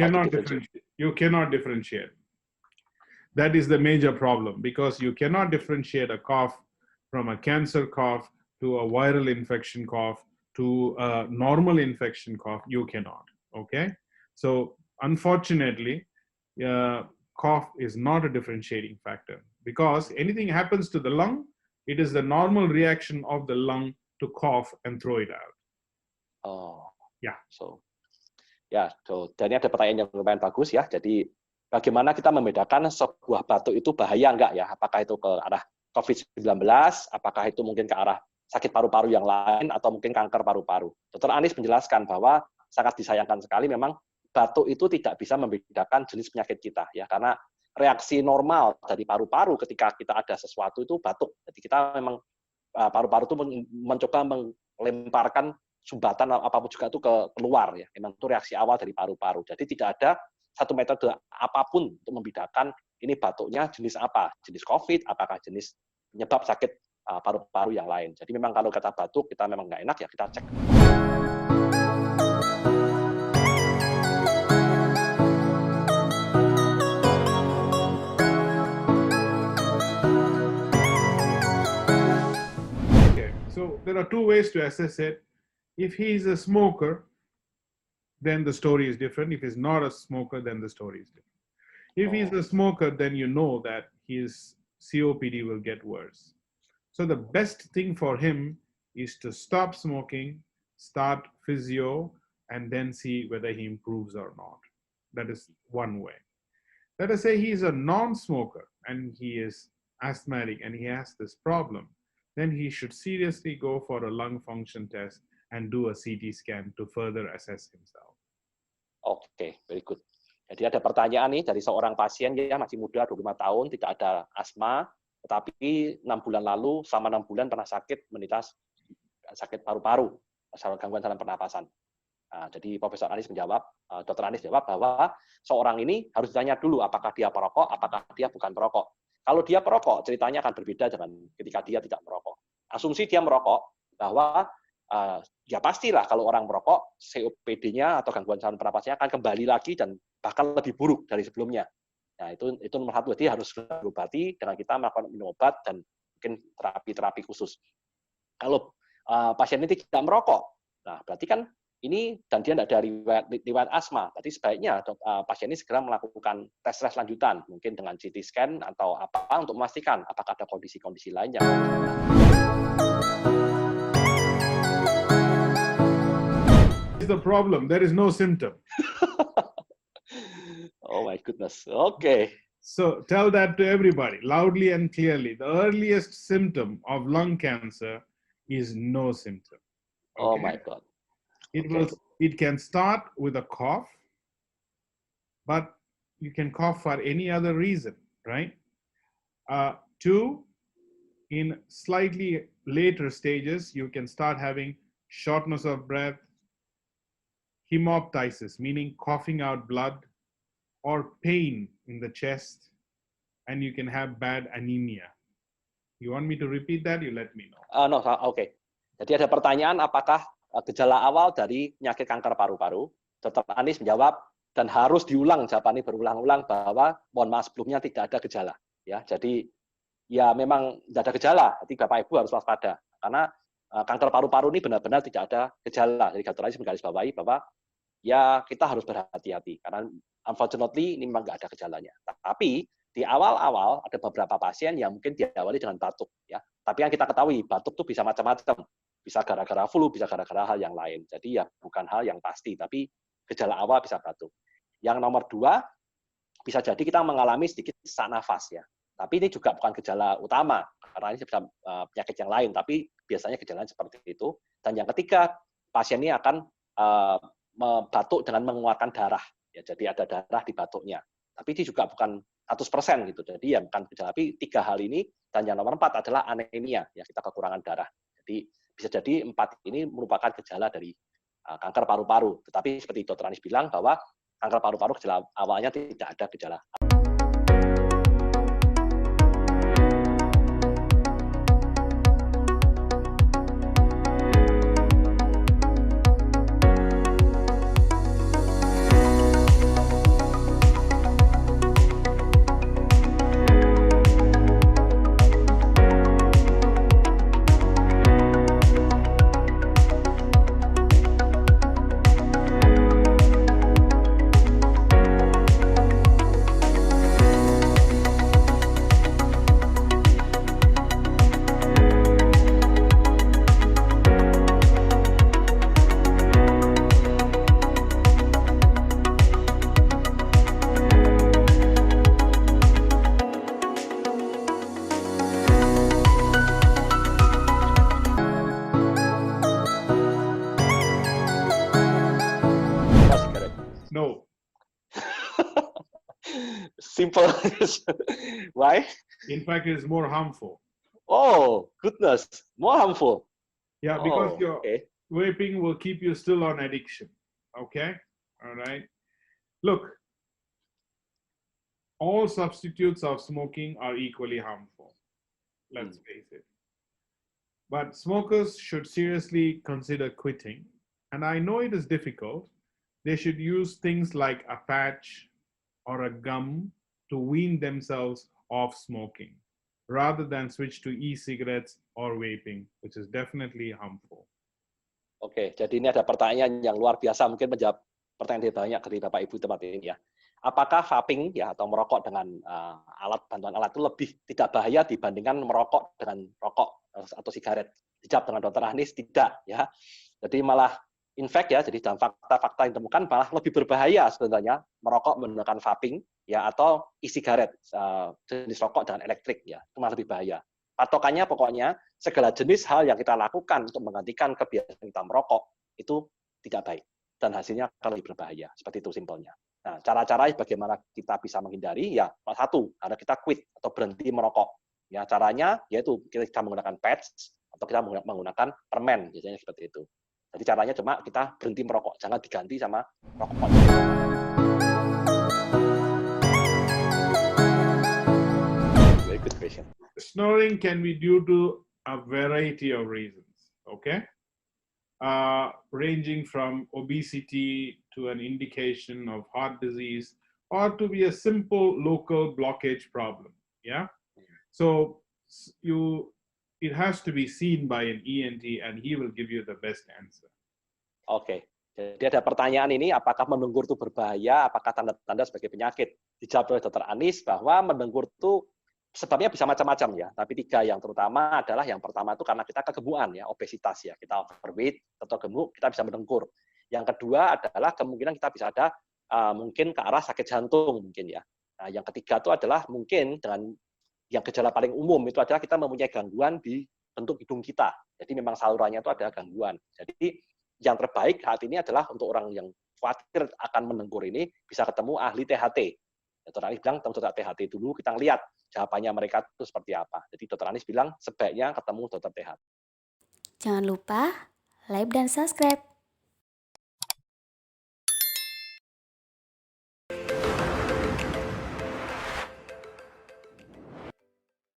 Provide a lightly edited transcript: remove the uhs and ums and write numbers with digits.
cannot differentiate. You cannot differentiate. That is the major problem, because you cannot differentiate a cough from a cancer cough to a viral infection cough to a normal infection cough. You cannot. Okay. So unfortunately, cough is not a differentiating factor, because anything happens to the lung, it is the normal reaction of the lung to cough and throw it out. Oh, ya. Dan ini ada pertanyaan yang lumayan bagus ya. Jadi bagaimana kita membedakan sebuah batuk itu bahaya enggak ya? Apakah itu ke arah COVID-19, apakah itu mungkin ke arah sakit paru-paru yang lain, atau mungkin kanker paru-paru? Dr. Anies menjelaskan bahwa sangat disayangkan sekali memang batuk itu tidak bisa membedakan jenis penyakit kita ya, karena reaksi normal dari paru-paru ketika kita ada sesuatu itu batuk. Jadi kita memang paru-paru itu mencoba melemparkan sumbatan apapun juga itu keluar ya. Memang itu reaksi awal dari paru-paru. Jadi tidak ada satu metode apapun untuk membedakan ini batuknya jenis apa, jenis COVID, apakah jenis penyebab sakit paru-paru yang lain. Jadi memang kalau kata batuk kita memang nggak enak ya kita cek. So there are two ways to assess it. If he is a smoker, then the story is different. If he's not a smoker, then the story is different. If he's a smoker, then you know that his COPD will get worse. So the best thing for him is to stop smoking, start physio, and then see whether he improves or not. That is one way. Let us say he's a non-smoker and he is asthmatic and he has this problem. Then he should seriously go for a lung function test and do a CT scan to further assess himself. Oke, very good. Jadi ada pertanyaan nih dari seorang pasien ya, masih muda, 25 tahun, tidak ada asma, tetapi 6 bulan lalu, selama 6 bulan pernah menderita sakit paru-paru, gangguan saluran pernapasan. Nah, jadi Profesor Anies menjawab, Dr. Anies jawab bahwa seorang ini harus ditanya dulu apakah dia perokok, apakah dia bukan perokok. Kalau dia perokok, ceritanya akan berbeda dengan ketika dia tidak merokok. Asumsi dia merokok, bahwa ya pastilah kalau orang merokok, COPD-nya atau gangguan saluran pernapasannya akan kembali lagi dan bahkan lebih buruk dari sebelumnya. Nah, itu nomor satu, jadi harus diobati dengan kita melakukan minum obat dan mungkin terapi-terapi khusus. Kalau pasien ini tidak merokok, nah berarti kan ini dan dia tidak ada riwayat asma, berarti sebaiknya pasien ini segera melakukan tes lanjutan, mungkin dengan CT scan atau apa untuk memastikan apakah ada kondisi-kondisi lainnya. The problem, there is no symptom. Oh my goodness. Okay. So tell that to everybody loudly and clearly. The earliest symptom of lung cancer is no symptom. Okay? Oh my God. It can start with a cough, but you can cough for any other reason, right? Two, in slightly later stages, you can start having shortness of breath, hemoptysis, meaning coughing out blood, or pain in the chest, and you can have bad anemia. You want me to repeat that? You let me know. No, okay. Jadi ada pertanyaan, apakah gejala awal dari penyakit kanker paru-paru? Dr. Anies menjawab, dan harus diulang jawaban ini berulang-ulang bahwa mohon maaf sebelumnya tidak ada gejala. Ya, jadi ya memang tidak ada gejala. Jadi Bapak Ibu harus waspada karena kanker paru-paru ini benar-benar tidak ada gejala. Jadi Dr. Anies menggarisbawahi bahwa ya kita harus berhati-hati karena unfortunately ini memang nggak ada gejalanya. Tapi di awal-awal ada beberapa pasien yang mungkin diawali dengan batuk, ya. Tapi yang kita ketahui batuk itu bisa macam-macam, bisa gara-gara flu, bisa gara-gara hal yang lain. Jadi ya bukan hal yang pasti, tapi gejala awal bisa batuk. Yang nomor 2, bisa jadi kita mengalami sedikit sesak nafas, ya. Tapi ini juga bukan gejala utama, karena ini bisa penyakit yang lain, tapi biasanya gejalanya seperti itu. Dan yang ketiga, pasien ini akan batuk dengan mengeluarkan darah, ya. Jadi ada darah di batuknya. Tapi ini juga bukan 100% gitu. Jadi ya bukan gejala, tapi 3 hal ini. Dan yang nomor 4 adalah anemia, ya kita kekurangan darah. Jadi bisa jadi 4 ini merupakan gejala dari kanker paru-paru. Tetapi seperti Dr. Anies bilang bahwa kanker paru-paru gejala awalnya tidak ada gejala. simple. Why? In fact, it is more harmful. Oh, goodness, more harmful. Yeah, because Oh, your okay. vaping will keep you still on addiction. Okay, all right. Look, all substitutes of smoking are equally harmful. Let's face it. But smokers should seriously consider quitting. And I know it is difficult. They should use things like a patch or a gum to wean themselves off smoking rather than switch to e-cigarettes or vaping, which is definitely harmful. Oke, jadi ini ada pertanyaan yang luar biasa, mungkin menjawab pertanyaan yang banyak dari Bapak Ibu tempat ini ya. Apakah vaping ya atau merokok dengan bantuan alat itu lebih tidak bahaya dibandingkan merokok dengan rokok atau sigaret? Dijawab dengan Dr. Anies tidak ya. Jadi malah in fact ya, jadi dalam fakta-fakta yang ditemukan malah lebih berbahaya sebenarnya merokok menggunakan vaping ya atau e-sigaret jenis rokok dengan elektrik ya, itu malah lebih bahaya. Patokannya pokoknya segala jenis hal yang kita lakukan untuk menggantikan kebiasaan kita merokok itu tidak baik dan hasilnya akan lebih berbahaya. Seperti itu simpelnya. Nah, cara-caranya bagaimana kita bisa menghindari? Ya, satu, ada kita quit atau berhenti merokok. Ya, caranya yaitu kita menggunakan patch atau kita menggunakan permen, biasanya seperti itu. Jadi caranya cuma kita berhenti merokok, jangan diganti sama rokok. Very good question. Snoring can be due to a variety of reasons, okay? Ranging from obesity to an indication of heart disease or to be a simple local blockage problem, yeah? So it has to be seen by an ENT and he will give you the best answer. Oke, jadi ada pertanyaan ini, apakah mendengkur itu berbahaya, apakah tanda-tanda sebagai penyakit? Dijawab oleh Dr. Anies bahwa mendengkur itu sebabnya bisa macam-macam ya, tapi 3 yang terutama adalah yang pertama itu karena kita kegemukan ya, obesitas ya, kita overweight atau gemuk, kita bisa mendengkur. Yang kedua adalah kemungkinan kita bisa ada mungkin ke arah sakit jantung mungkin ya. Nah, yang ketiga itu adalah mungkin dengan yang gejala paling umum itu adalah kita mempunyai gangguan di bentuk hidung kita. Jadi memang salurannya itu ada gangguan. Jadi yang terbaik saat ini adalah untuk orang yang khawatir akan mendengkur ini bisa ketemu ahli THT. Dr. Anies bilang ketemu dokter THT dulu, kita lihat jawabannya mereka itu seperti apa. Jadi Dr. Anies bilang sebaiknya ketemu dokter THT. Jangan lupa like dan subscribe.